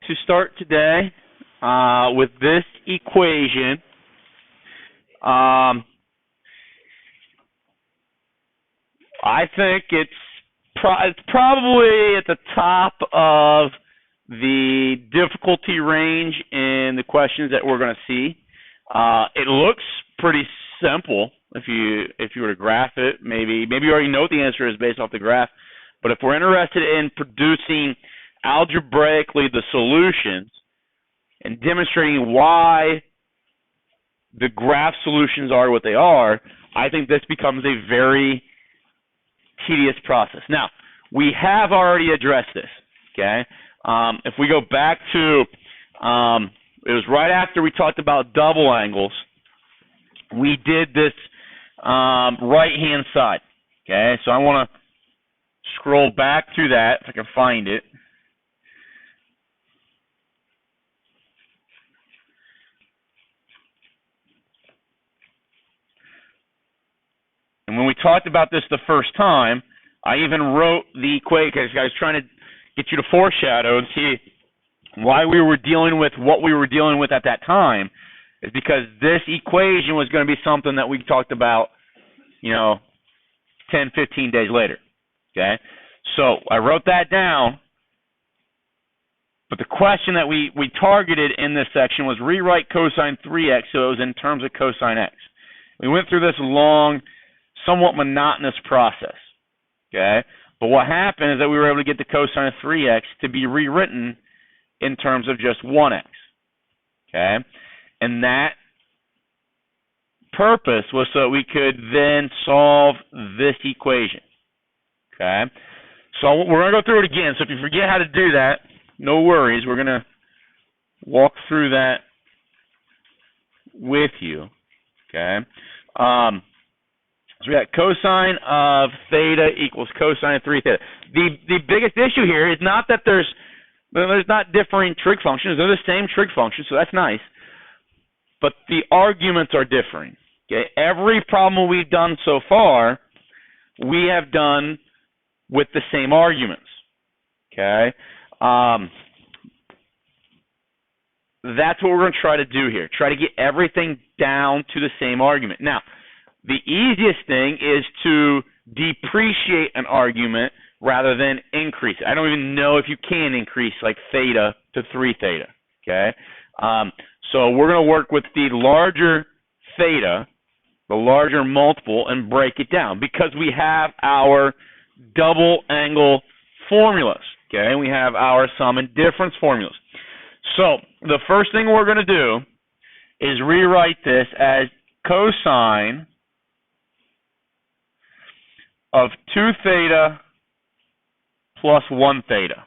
to start today with this equation. I think it's probably at the top of the difficulty range in the questions that we're going to see. It looks pretty simple if you were to graph it. Maybe you already know what the answer is based off the graph. But if we're interested in producing algebraically the solutions and demonstrating why the graph solutions are what they are, I think this becomes a very tedious process. Now, we have already addressed this, okay? If we go back to, it was right after we talked about double angles, we did this right-hand side, okay? So I want to scroll back to that, if I can find it. And when we talked about this the first time, I even wrote the equation because I was trying to get you to foreshadow and see why we were dealing with what we were dealing with at that time. Is because this equation was going to be something that we talked about, 10, 15 days later. Okay? So I wrote that down. But the question that we targeted in this section was rewrite cosine 3x so it was in terms of cosine x. We went through this long, somewhat monotonous process. Okay? But what happened is that we were able to get the cosine of 3x to be rewritten in terms of just 1x. Okay? And that purpose was so that we could then solve this equation. Okay? So we're going to go through it again. So if you forget how to do that, no worries. We're going to walk through that with you. Okay? So we got cosine of theta equals cosine of 3 theta. The biggest issue here is not that there's not differing trig functions. They're the same trig functions, so that's nice. But the arguments are differing. Okay? Every problem we've done so far, we have done with the same arguments. Okay? That's what we're going to try to do here. Try to get everything down to the same argument. Now, the easiest thing is to depreciate an argument rather than increase it. I don't even know if you can increase like theta to 3 theta. Okay? So we're going to work with the larger theta, the larger multiple, and break it down because we have our double angle formulas. Okay? We have our sum and difference formulas. So the first thing we're going to do is rewrite this as cosine of 2 theta plus 1 theta.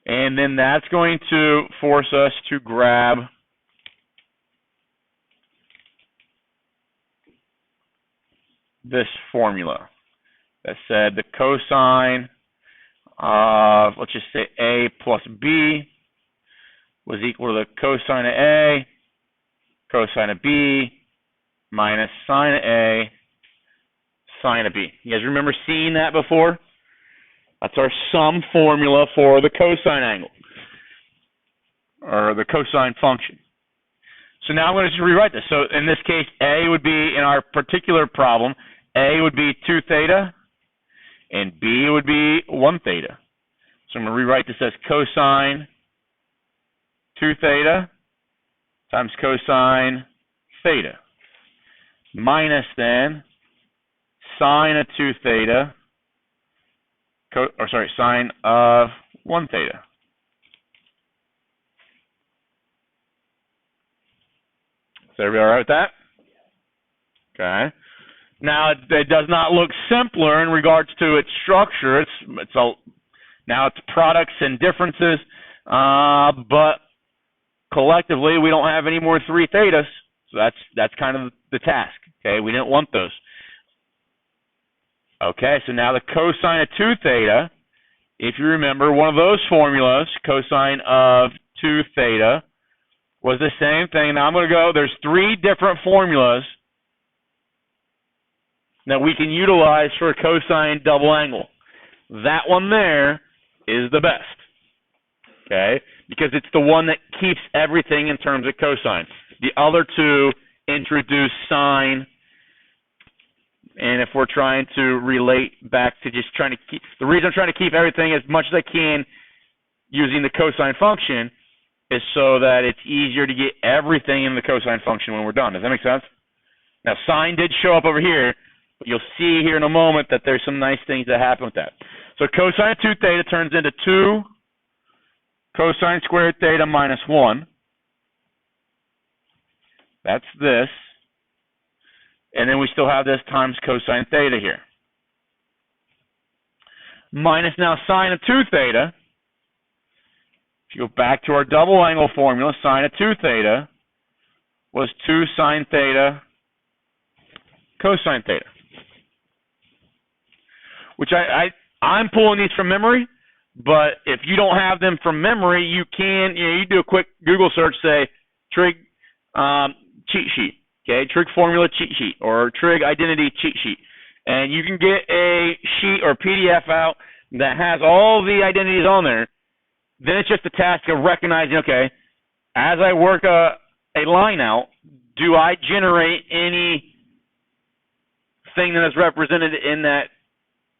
And then that's going to force us to grab this formula that said the cosine of, let's just say A plus B was equal to the cosine of A, cosine of B, minus sine of A, sine of B. You guys remember seeing that before? That's our sum formula for the cosine angle, or the cosine function. So now I'm going to just rewrite this. So in this case, A would be, in our particular problem, A would be 2 theta, and B would be 1 theta. So I'm going to rewrite this as cosine 2 theta times cosine theta, minus then sine of 2 theta, sine of 1 theta. Is everybody all right with that? Okay. Now it does not look simpler in regards to its structure. Now it's products and differences, but collectively we don't have any more 3 thetas, so that's kind of the task. Okay, we didn't want those. Okay, so now the cosine of 2 theta, if you remember, one of those formulas, cosine of 2 theta, was the same thing. Now I'm going to go, there's 3 different formulas that we can utilize for a cosine double angle. That one there is the best, okay? Because it's the one that keeps everything in terms of cosine. The other two introduce sine, and if we're trying to relate back to just trying to keep, the reason I'm trying to keep everything as much as I can using the cosine function is so that it's easier to get everything in the cosine function when we're done. Does that make sense? Now, sine did show up over here, but you'll see here in a moment that there's some nice things that happen with that. So cosine of 2 theta turns into 2 cosine squared theta minus 1. That's this. And then we still have this times cosine theta here. Minus now sine of 2 theta. If you go back to our double angle formula, sine of 2 theta was 2 sine theta cosine theta. Which I'm pulling these from memory, but if you don't have them from memory, you can, you do a quick Google search, say Trig cheat sheet, okay, Trig formula cheat sheet, or Trig identity cheat sheet, and you can get a sheet or PDF out that has all the identities on there. Then it's just a task of recognizing, okay, as I work a line out, do I generate any thing that is represented in that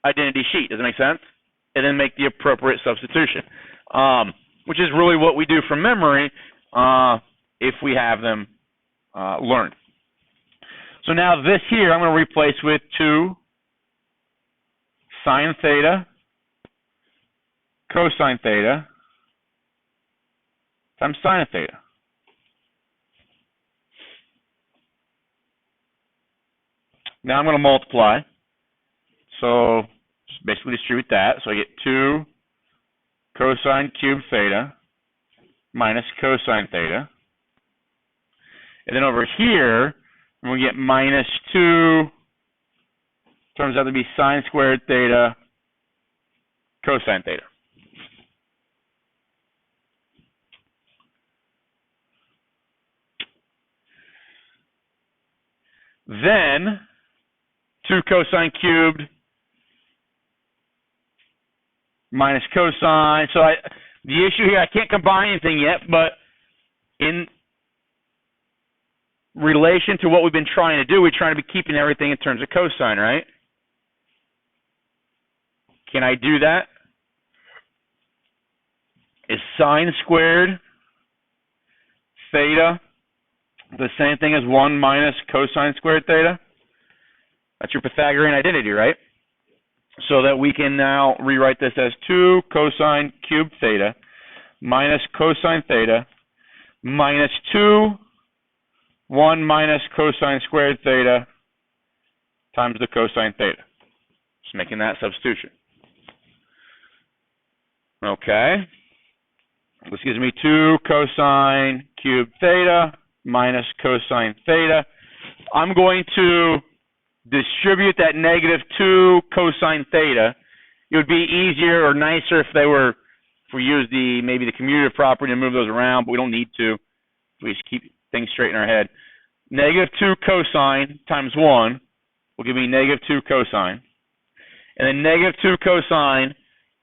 identity sheet? Does it make sense? And then make the appropriate substitution, which is really what we do from memory if we have them learned. So now this here I'm going to replace with 2 sine theta cosine theta times sine of theta. Now I'm going to multiply. So just basically distribute that. So I get 2 cosine cubed theta minus cosine theta. And then over here, we get minus 2, turns out to be sine squared theta cosine theta. Then 2 cosine cubed minus cosine. So the issue here, I can't combine anything yet, but in relation to what we've been trying to do, we're trying to be keeping everything in terms of cosine, right? Can I do that? Is sine squared theta the same thing as 1 minus cosine squared theta? That's your Pythagorean identity, right? So that we can now rewrite this as 2 cosine cubed theta minus cosine theta minus 2 1 minus cosine squared theta times the cosine theta. Just making that substitution. Okay. This gives me 2 cosine cubed theta minus cosine theta. I'm going to distribute that negative 2 cosine theta. It would be easier or nicer if we use maybe the commutative property to move those around, but we don't need to. We just keep things straight in our head. Negative 2 cosine times 1 will give me negative 2 cosine. And then negative 2 cosine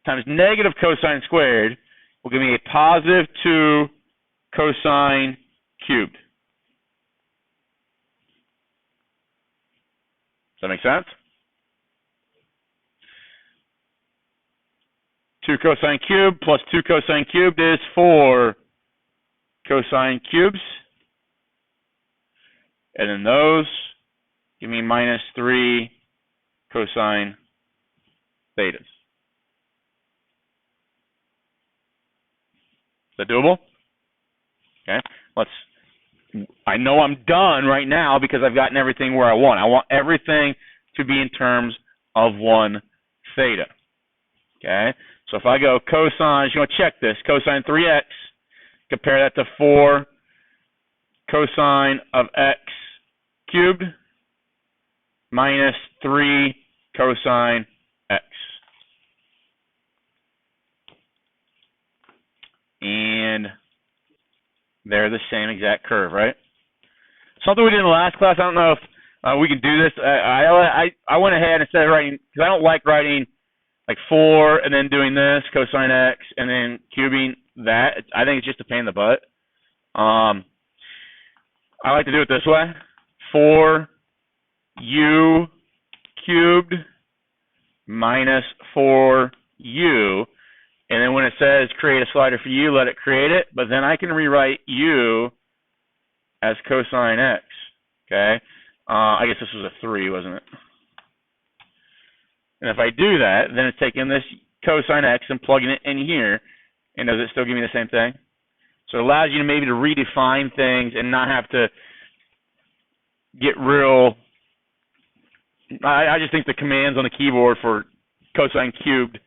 times negative cosine squared will give me a positive 2 cosine cubed. Does that make sense? 2 cosine cubed plus 2 cosine cubed is 4 cosine cubes. And then those give me minus 3 cosine thetas. Is that doable? Okay. I know I'm done right now because I've gotten everything where I want. I want everything to be in terms of 1 theta. Okay. So if I go cosine, you're going to check this, cosine 3x, compare that to 4 cosine of x cubed minus 3 cosine x. And they're the same exact curve, right? Something we did in the last class, I don't know if we can do this. I went ahead instead of writing, because I don't like writing like 4 and then doing this, cosine x, and then cubing that. I think it's just a pain in the butt. I like to do it this way. 4u cubed minus 4u. And then when it says create a slider for u, let it create it. But then I can rewrite u as cosine x. Okay? I guess this was a 3, wasn't it? And if I do that, then it's taking this cosine x and plugging it in here. And does it still give me the same thing? So it allows you to maybe to redefine things and not have to get real. I just think the commands on the keyboard for cosine cubed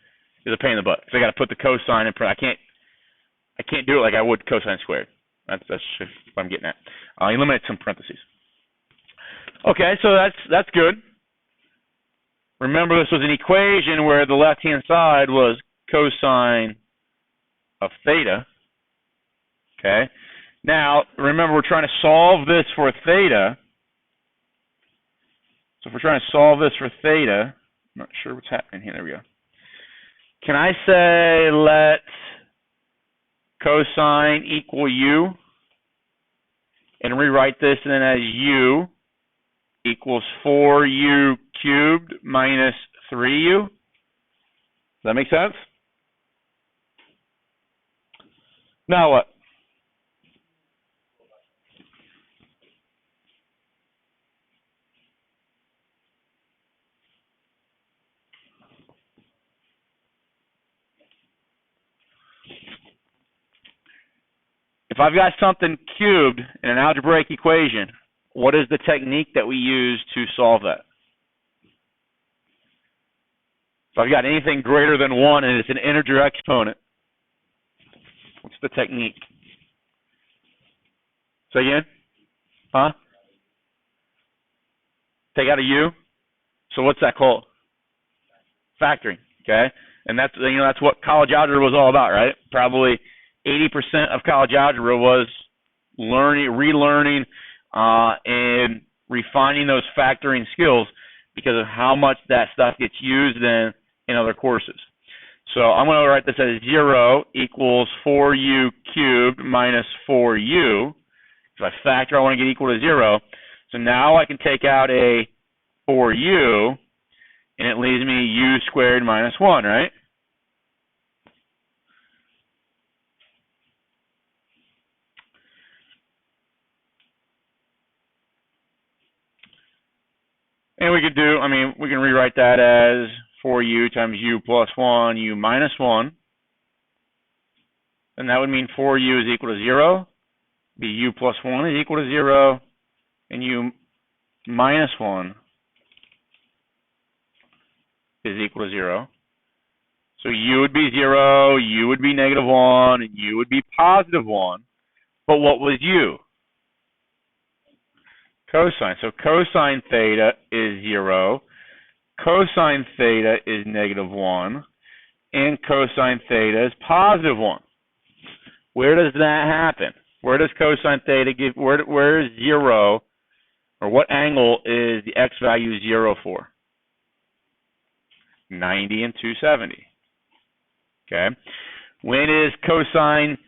is a pain in the butt. So I got to put the cosine in. I can't do it like I would cosine squared. That's what I'm getting at. Eliminate some parentheses. Okay, so that's good. Remember, this was an equation where the left-hand side was cosine of theta. Okay. Now, remember, we're trying to solve this for theta. So if we're trying to solve this for theta, I'm not sure what's happening here. There we go. Can I say let cosine equal u and rewrite this then as u equals 4u cubed minus 3u? Does that make sense? Now what? If I've got something cubed in an algebraic equation, what is the technique that we use to solve that? If I've got anything greater than 1 and it's an integer exponent, what's the technique? Say again? Huh? Take out a u? So what's that called? Factoring, okay? And that's what college algebra was all about, right? Probably 80% of college algebra was relearning, and refining those factoring skills because of how much that stuff gets used in other courses. So I'm going to write this as 0 equals 4u cubed minus 4u. If I factor, I want to get equal to 0. So now I can take out a 4u, and it leaves me u squared minus 1, right? And we could do, we can rewrite that as 4u times u plus 1, u minus 1. And that would mean 4u is equal to 0. Be u plus 1 is equal to 0. And u minus 1 is equal to 0. So u would be 0, u would be negative 1, and u would be positive 1. But what was u? Cosine. So cosine theta is 0. Cosine theta is negative 1. And cosine theta is positive 1. Where does that happen? Where does cosine theta give, where is 0, or what angle is the x value 0 for? 90 and 270. Okay. When is cosine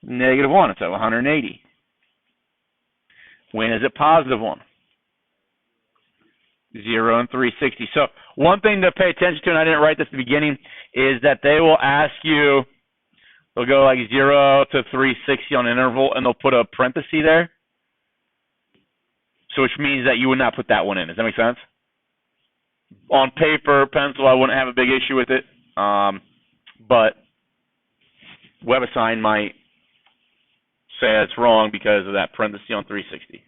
negative 1? It's at 180. When is it positive 1? 0 and 360. So one thing to pay attention to, and I didn't write this at the beginning, is that they will ask you, they'll go like 0 to 360 on an interval, and they'll put a parenthesis there. So which means that you would not put that one in. Does that make sense? On paper, pencil, I wouldn't have a big issue with it. But WebAssign might say it's wrong because of that parenthesis on 360.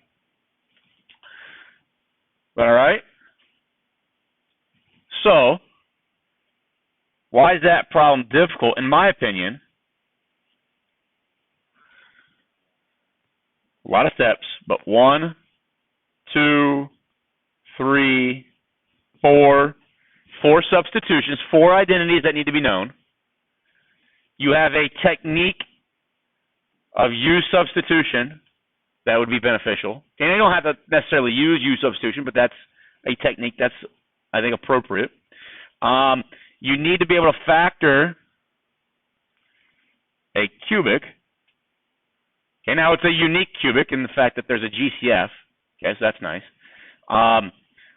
All right? So, why is that problem difficult? In my opinion, a lot of steps, but 1, 2, 3, 4 substitutions, 4 identities that need to be known. You have a technique of U substitution that would be beneficial. And you don't have to necessarily use U substitution, but that's a technique that's, I think, appropriate. you need to be able to factor a cubic. Okay, now it's a unique cubic in the fact that there's a GCF. Okay, so that's nice.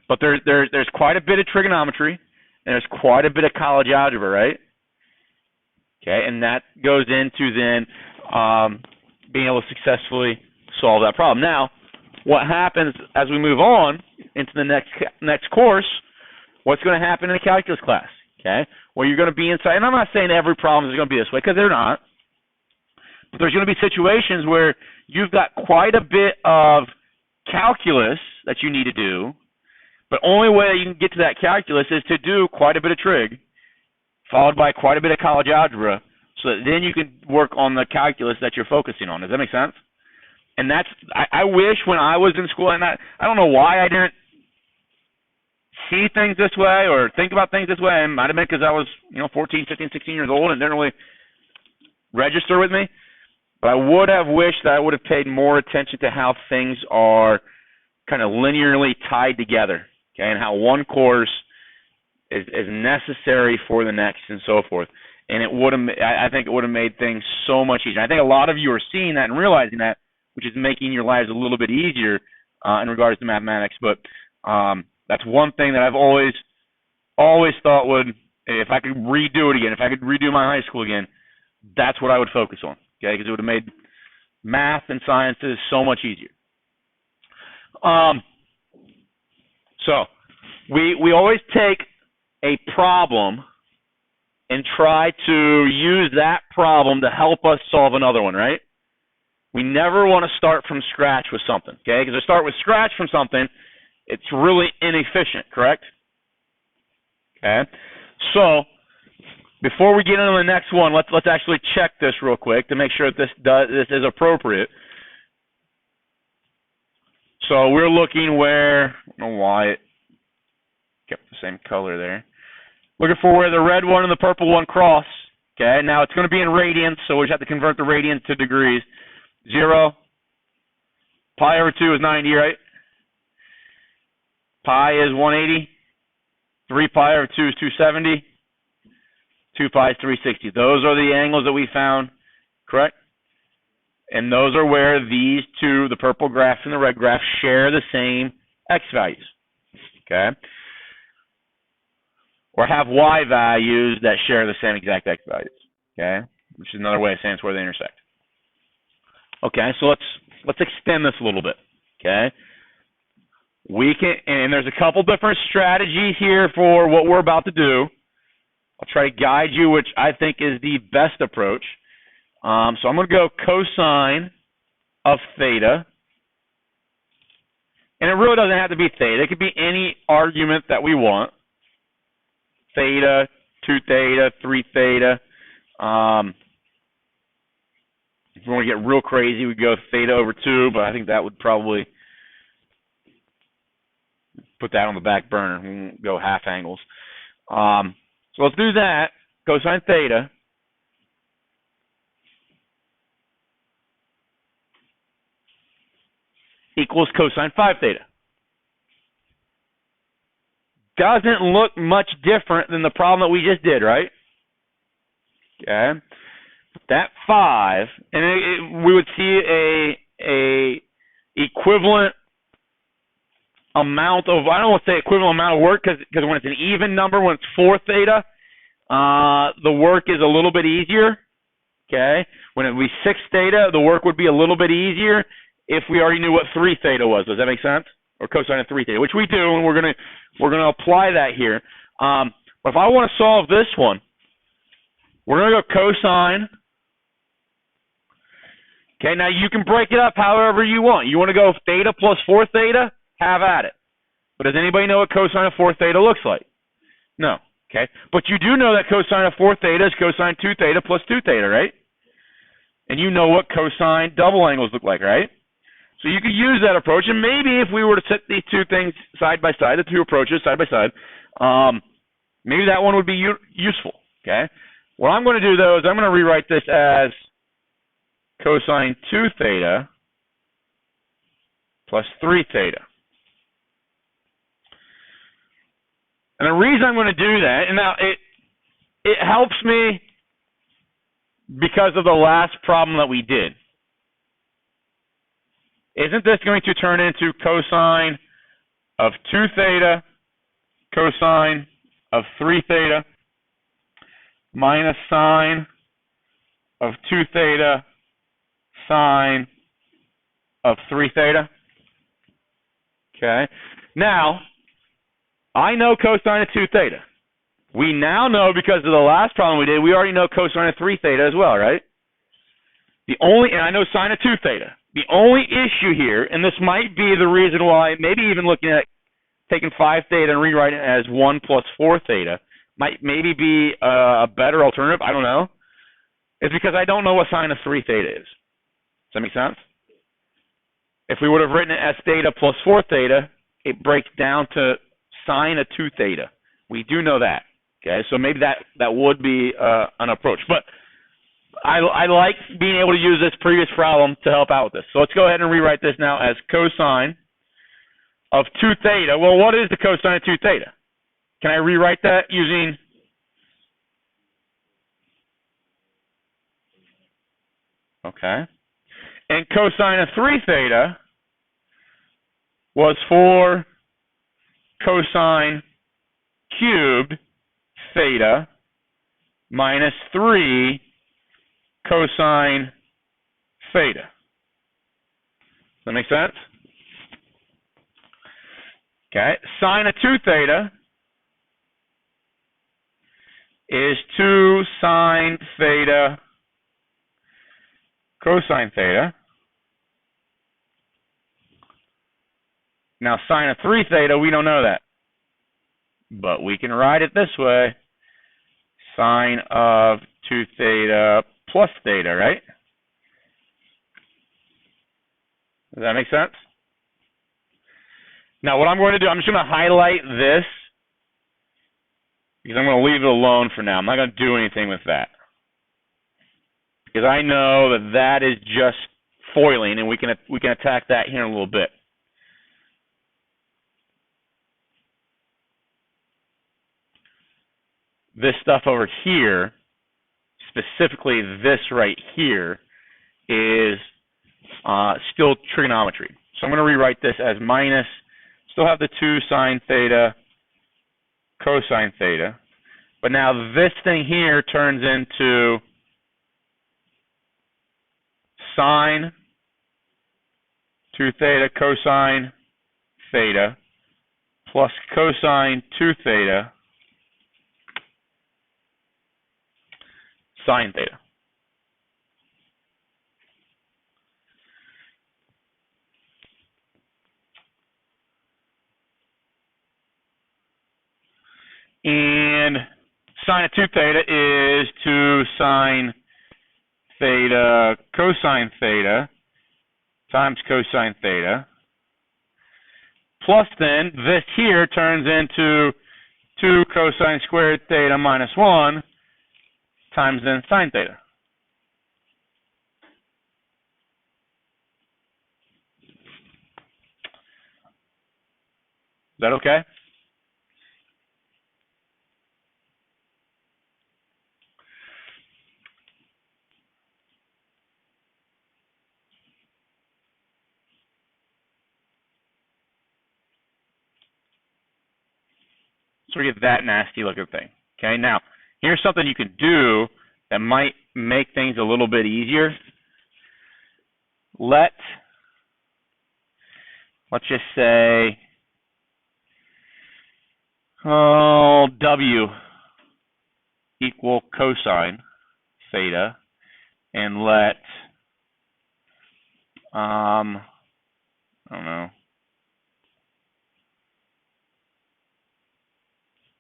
But there's quite a bit of trigonometry, and there's quite a bit of college algebra, right? Okay, and that goes into then being able to successfully solve that problem. Now, what happens as we move on into the next course? What's going to happen in a calculus class? Okay, well, you're going to be inside, and I'm not saying every problem is going to be this way, because they're not. But there's going to be situations where you've got quite a bit of calculus that you need to do, but only way that you can get to that calculus is to do quite a bit of trig, followed by quite a bit of college algebra, so that then you can work on the calculus that you're focusing on. Does that make sense? And that's, I wish when I was in school, and I don't know why I didn't see things this way or think about things this way. It might have been because I was, 14, 15, 16 years old and didn't really register with me. But I would have wished that I would have paid more attention to how things are kind of linearly tied together, okay, and how one course is necessary for the next and so forth. And it would have, I think it would have made things so much easier. I think a lot of you are seeing that and realizing that, which is making your lives a little bit easier in regards to mathematics. But that's one thing that I've always thought would, if I could redo it again, if I could redo my high school again, that's what I would focus on. Okay, because it would have made math and sciences so much easier. So we always take a problem and try to use that problem to help us solve another one, right? We never want to start from scratch with something, okay? Because to start with scratch from something, it's really inefficient, correct? Okay, so before we get into the next one, let's actually check this real quick to make sure that this is appropriate. So we're looking where, I don't know why it kept the same color there. Looking for where the red one and the purple one cross. Okay, now it's going to be in radians, so we just have to convert the radians to degrees. 0, pi over 2 is 90, right? Pi is 180. 3 pi over 2 is 270. 2 pi is 360. Those are the angles that we found, correct? And those are where these two, the purple graph and the red graph, share the same x values, okay? Or have y values that share the same exact x values, okay? Which is another way of saying it's where they intersect. Okay, so let's extend this a little bit, okay? We can, and there's a couple different strategies here for what we're about to do. I'll try to guide you, which I think is the best approach. So I'm going to go cosine of theta. And it really doesn't have to be theta. It could be any argument that we want. Theta, 2 theta, 3 theta. If we want to get real crazy, we go theta over 2, but I think that would probably put that on the back burner. We won't go half angles. So let's do that. Cosine theta equals cosine 5 theta. Doesn't look much different than the problem that we just did, right? Okay. That 5, and we would see a equivalent amount of, I don't want to say equivalent amount of work, because when it's an even number, when it's 4 theta, the work is a little bit easier, okay? When it would be 6 theta, the work would be a little bit easier if we already knew what 3 theta was. Does that make sense? Or cosine of 3 theta, which we do, and we're gonna apply that here. But if I want to solve this one, we're gonna go cosine. Okay, now you can break it up however you want. You want to go theta plus 4 theta? Have at it. But does anybody know what cosine of 4 theta looks like? No. Okay, but you do know that cosine of 4 theta is cosine 2 theta plus 2 theta, right? And you know what cosine double angles look like, right? So you could use that approach, and maybe if we were to set these two things side by side, the two approaches side by side, maybe that one would be useful, okay? What I'm going to do, though, is I'm going to rewrite this as cosine 2 theta plus 3 theta. And the reason I'm going to do that, and now it helps me because of the last problem that we did. Isn't this going to turn into cosine of 2 theta, cosine of 3 theta, minus sine of 2 theta, sine of 3 theta? Okay. Now, I know cosine of 2 theta. We now know, because of the last problem we did, we already know cosine of 3 theta as well, right? And I know sine of 2 theta. The only issue here, and this might be the reason why, maybe even looking at taking 5 theta and rewriting it as 1 plus 4 theta, might maybe be a better alternative, I don't know, is because I don't know what sine of 3 theta is. Does that make sense? If we would have written it as theta plus 4 theta, it breaks down to sine of 2 theta. We do know that. Okay, so maybe that would be an approach. But I like being able to use this previous problem to help out with this. So let's go ahead and rewrite this now as cosine of 2 theta. Well, what is the cosine of 2 theta? Can I rewrite that using... Okay. And cosine of 3 theta was 4 cosine cubed theta minus 3 cosine theta. Does that make sense? Okay. Sine of 2 theta is 2 sine theta cosine theta. Now, sine of 3 theta, we don't know that. But we can write it this way. Sine of 2 theta plus theta, right? Does that make sense? Now, what I'm going to do, I'm just going to highlight this because I'm going to leave it alone for now. I'm not going to do anything with that because I know that that is just foiling, and we can attack that here in a little bit. This stuff over here, specifically this right here, is still trigonometry. So I'm going to rewrite this as minus, still have the 2 sine theta cosine theta, but now this thing here turns into sine 2 theta cosine theta plus cosine 2 theta sine theta. And sine of 2 theta is 2 sine theta cosine theta times cosine theta. Plus then, this here turns into 2 cosine squared theta minus 1 times then sine theta. Is that okay? So we get that nasty looking thing. Okay, now here's something you can do that might make things a little bit easier. Let's just say W equal cosine theta, and let I don't know,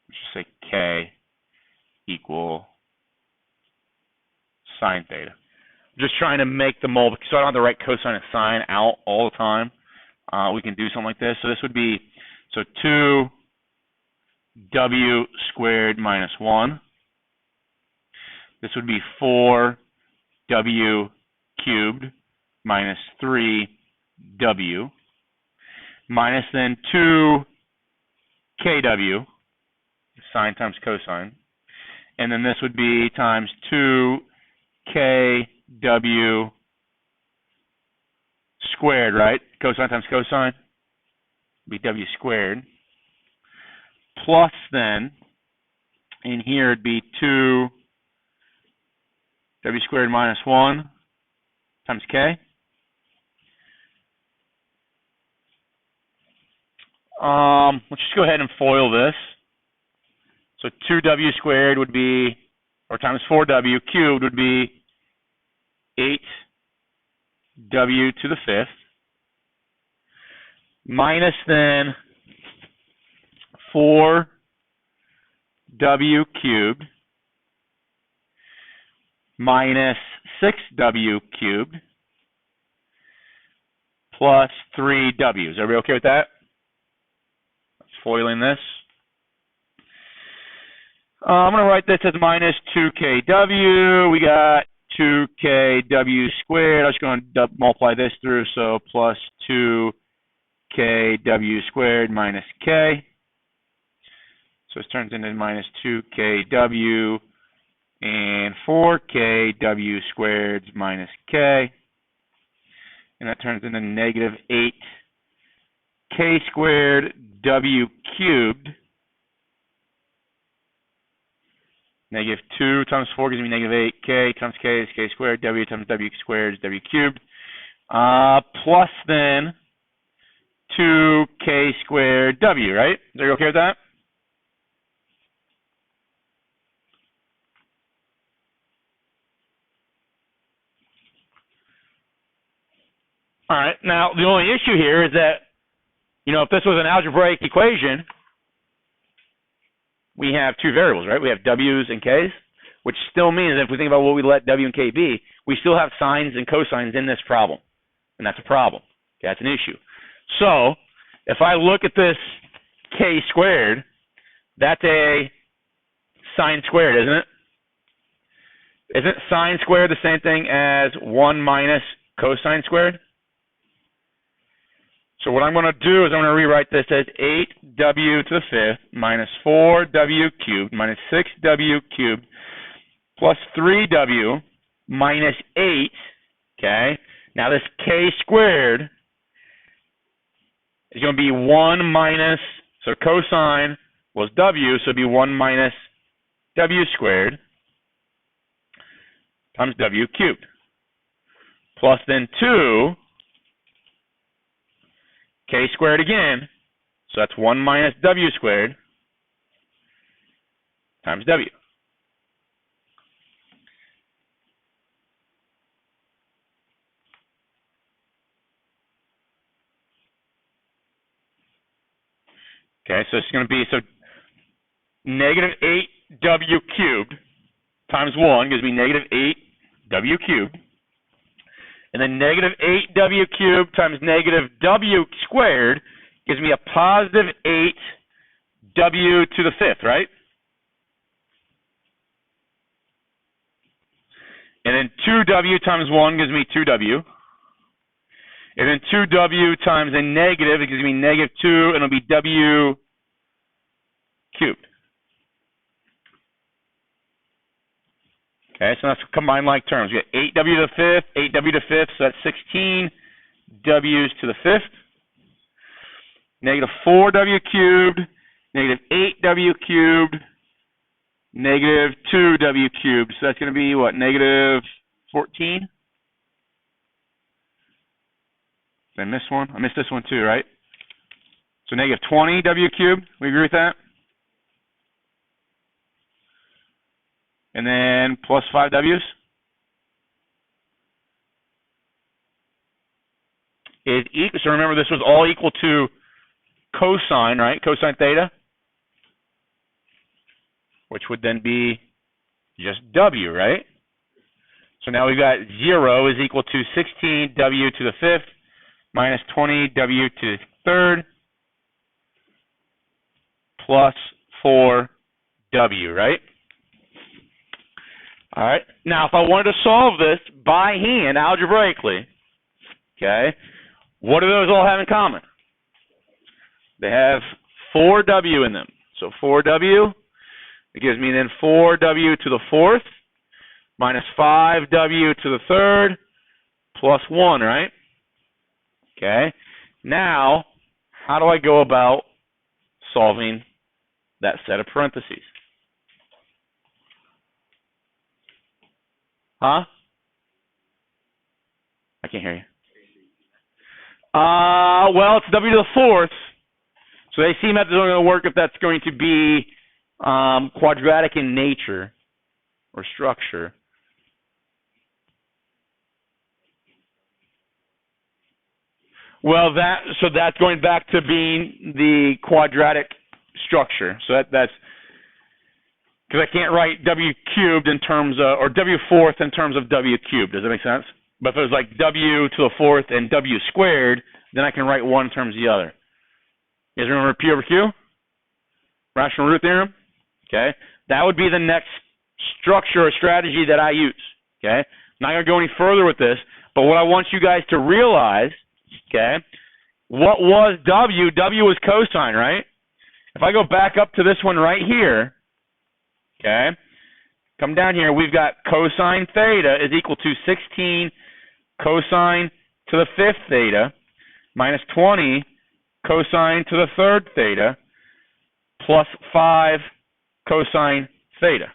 let's just say K equal sine theta. I'm just trying to make the mold, so I don't have to write cosine and sine out all the time. We can do something like this. So this would be, so 2w squared minus 1. This would be 4w cubed minus 3w minus then 2kw, sine times cosine, and then this would be times 2kw squared, right? Cosine times cosine would be w squared. Plus then, in here it'd be 2w squared minus 1 times k. Let's just go ahead and FOIL this. So 2w squared would be, or times 4w cubed would be 8w to the 5th. Minus then 4w cubed minus 6w cubed plus 3w. Is everybody okay with that? Let's foiling this. I'm going to write this as minus 2kw. We got 2kw squared. I'm just going to multiply this through, so plus 2kw squared minus k. So this turns into minus 2kw and 4kw squared minus k. And that turns into negative 8k squared w cubed. Negative 2 times 4 gives me negative 8k times k is k squared. W times w squared is w cubed. Plus then 2k squared w, right? Are you okay with that? All right. Now, the only issue here is that, if this was an algebraic equation, we have two variables, right? We have w's and k's, which still means that if we think about what we let w and k be, we still have sines and cosines in this problem. And that's a problem. Okay, that's an issue. So, if I look at this k squared, that's a sine squared, isn't it? Isn't sine squared the same thing as 1 minus cosine squared? So what I'm going to do is I'm going to rewrite this as 8w to the 5th minus 4w cubed minus 6w cubed plus 3w minus 8, okay? Now this k squared is going to be 1 minus, so cosine was w, so it'd be 1 minus w squared times w cubed. Plus then 2 k squared again, so that's 1 minus w squared times w. Okay, so it's going to be, negative 8w cubed times 1 gives me negative 8w cubed. And then negative 8w cubed times negative w squared gives me a positive 8w to the 5th, right? And then 2w times 1 gives me 2w. And then 2w times a negative, it gives me negative 2, and it'll be w cubed. Okay, so that's combined like terms. We got 8w to the 5th, 8w to the 5th, so that's 16 w's to the 5th. Negative 4w cubed, negative 8w cubed, negative 2w cubed. So that's going to be what, negative 14? Did I miss one? I missed this one too, right? So negative 20w cubed. We agree with that? And then plus 5w's is equal. So remember, this was all equal to cosine, right? Cosine theta, which would then be just w, right? So now we've got 0 is equal to 16w to the 5th minus 20w to the 3rd plus 4w, right? All right. Now, if I wanted to solve this by hand, algebraically, okay, what do those all have in common? They have 4w in them. So 4w It gives me then 4w to the fourth minus 5w to the third plus 1, right? Okay. Now, how do I go about solving that set of parentheses? Huh? I can't hear you. Well, it's w to the fourth. So the AC method is only going to work if that's going to be quadratic in nature or structure. Well, that's going back to being the quadratic structure. So that's because I can't write w cubed in terms of, or w fourth in terms of w cubed. Does that make sense? But if it was like w to the fourth and w squared, then I can write one in terms of the other. You guys remember P over Q? Rational root theorem? Okay. That would be the next structure or strategy that I use. Okay. I'm not going to go any further with this, but what I want you guys to realize, okay, what was W? W was cosine, right? If I go back up to this one right here, okay, come down here, we've got cosine theta is equal to 16 cosine to the fifth theta minus 20 cosine to the third theta plus 5 cosine theta.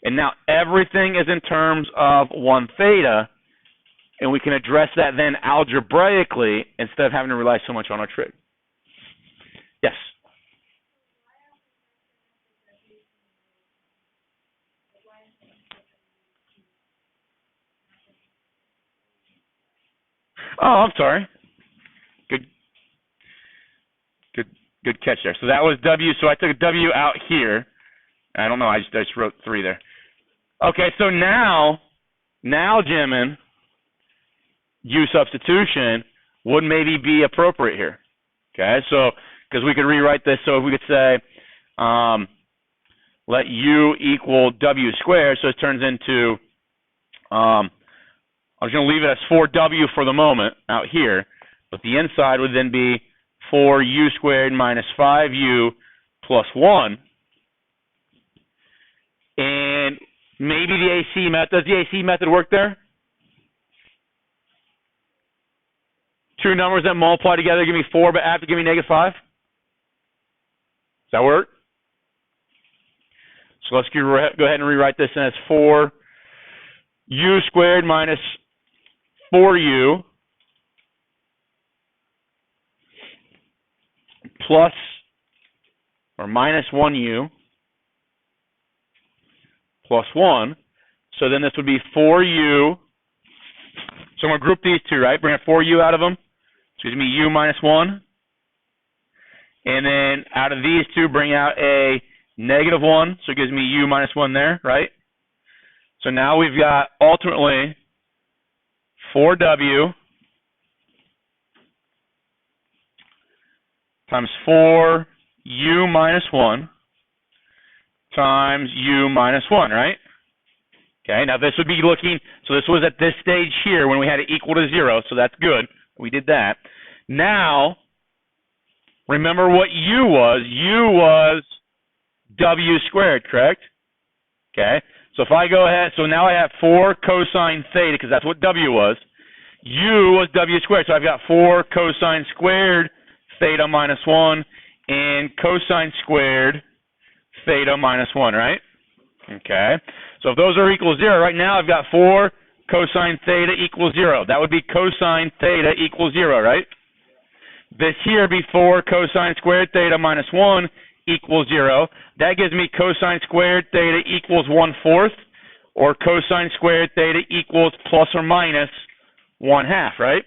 And now everything is in terms of 1 theta, and we can address that then algebraically instead of having to rely so much on our trig. Yes? Oh, I'm sorry. Good catch there. So that was W. So I took a W out here. I don't know. I just wrote 3 there. Okay. So now, Jimin, U substitution would maybe be appropriate here. Okay. So because we could rewrite this. So if we could say, let U equal W squared. So it turns into, I'm just going to leave it as 4W for the moment out here. But the inside would then be 4u squared minus 5u plus 1. And maybe the AC method, does the AC method work there? Two numbers that multiply together give me 4, but have to give me negative 5? Does that work? So let's go ahead and rewrite this as 4u squared minus 4u plus or minus 1u plus 1. So then this would be 4u. So I'm going to group these two, right? Bring a 4u out of them. So it gives me u minus 1. And then out of these two, bring out a negative 1. So it gives me u minus 1 there, right? So now we've got ultimately 4w times 4u minus 1 times u minus 1, right? Okay, now this would be looking, so this was at this stage here when we had it equal to 0, so that's good. We did that. Now, remember what u was. U was w squared, correct? Okay, so if I go ahead, so now I have 4 cosine theta, because that's what w was. U was w squared, so I've got 4 cosine squared theta minus 1 and cosine squared theta minus 1, right? Okay. So if those are equal to 0, right now I've got 4 cosine theta equals 0. That would be cosine theta equals 0, right? This here would be 4 cosine squared theta minus 1 equals 0. That gives me cosine squared theta equals 1/4, or cosine squared theta equals plus or minus 1/2, right?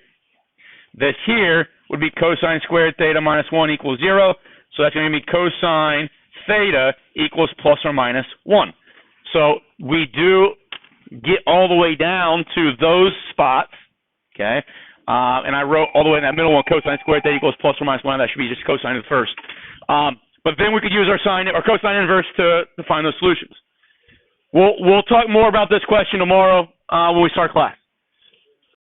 This here would be cosine squared theta minus 1 equals 0. So that's going to be cosine theta equals plus or minus 1. So we do get all the way down to those spots, okay? And I wrote all the way in that middle one, cosine squared theta equals plus or minus 1. That should be just cosine of the first. But then we could use our sine or cosine inverse to find those solutions. We'll talk more about this question tomorrow when we start class.